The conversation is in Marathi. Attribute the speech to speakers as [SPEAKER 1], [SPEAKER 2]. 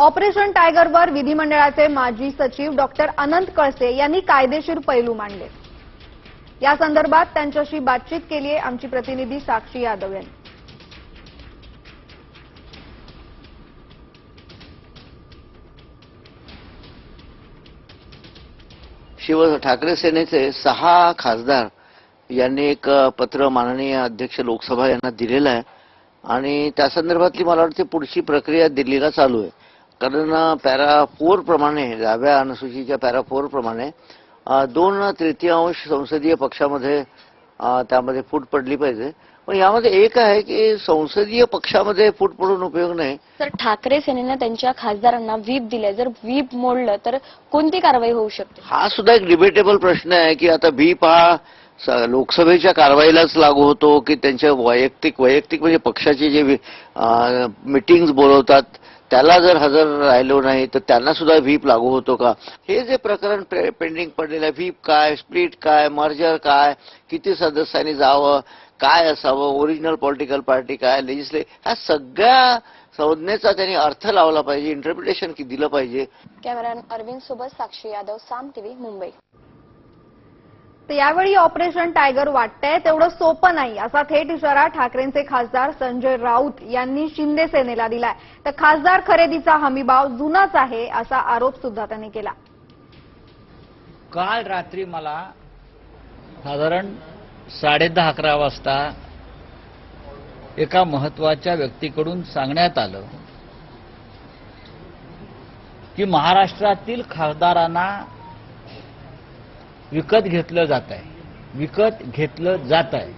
[SPEAKER 1] ऑपरेशन टायगरवर विधिमंडळाचे माजी सचिव डॉक्टर अनंत कळसे यांनी कायदेशीर पैलू मांडले। या संदर्भात त्यांच्याशी बातचीत केली आहे आमची प्रतिनिधी साक्षी यादव यांनी।
[SPEAKER 2] शिव ठाकरे सेनेचे 6 खासदार यांनी एक पत्र माननीय अध्यक्ष लोकसभा यांना दिलेलं आहे आणि त्या संदर्भातली मला वाटते पुढची प्रक्रिया दिल्लीला चालू आहे। कारण पॅरा 4 प्रमाणे 10व्या अनुसूचीच्या पॅरा 4 प्रमाणे 2/3 संसदीय पक्षामध्ये त्यामध्ये फूट पडली पाहिजे। पण यामध्ये एक आहे की संसदीय पक्षामध्ये फूट पडून उपयोग नाही।
[SPEAKER 3] तर ठाकरे सेनेने त्यांच्या खासदारांना व्हीप दिले, जर व्हीप मोडलं तर कोणती कारवाई होऊ शकते? हा
[SPEAKER 2] सुद्धा एक डिबेटेबल प्रश्न आहे की आता व्हीप हा लोकसभेच्या कारवाईलाच लागू होतो की त्यांच्या वैयक्तिक म्हणजे पक्षाचे जे मीटिंग्स बोलवतात त्याला जर हजर राहिलो नाही तर त्यांना सुद्धा व्हीप लागू होतो का? हे जे प्रकरण पेंडिंग पडलेलं आहे, व्हीप काय, स्प्लिट काय, मर्जर काय, किती सदस्यांनी जावं, काय असावं, ओरिजिनल पॉलिटिकल पार्टी काय, ह्या सगळ्या संज्ञेचा त्यांनी अर्थ लावला पाहिजे, इंटरप्रिटेशन दिलं पाहिजे।
[SPEAKER 3] कॅमेरामॅन अरविंद सोबत साक्षी यादव, साम टीव्ही, मुंबई।
[SPEAKER 1] तर यावेळी ऑपरेशन टायगर वाटतंय तेवढं सोपं नाही असा थेट इशारा ठाकरेंचे खासदार संजय राऊत यांनी शिंदे सेनेला दिलाय। तर खासदार खरेदीचा हमीभाव जुनाच आहे असा आरोप सुद्धा त्यांनी केला।
[SPEAKER 4] काल रात्री मला साधारण 10:30-11 वाजता एका महत्वाच्या व्यक्तीकडून सांगण्यात आलं की महाराष्ट्रातील खासदारांना विकत घेतलं जात आहे।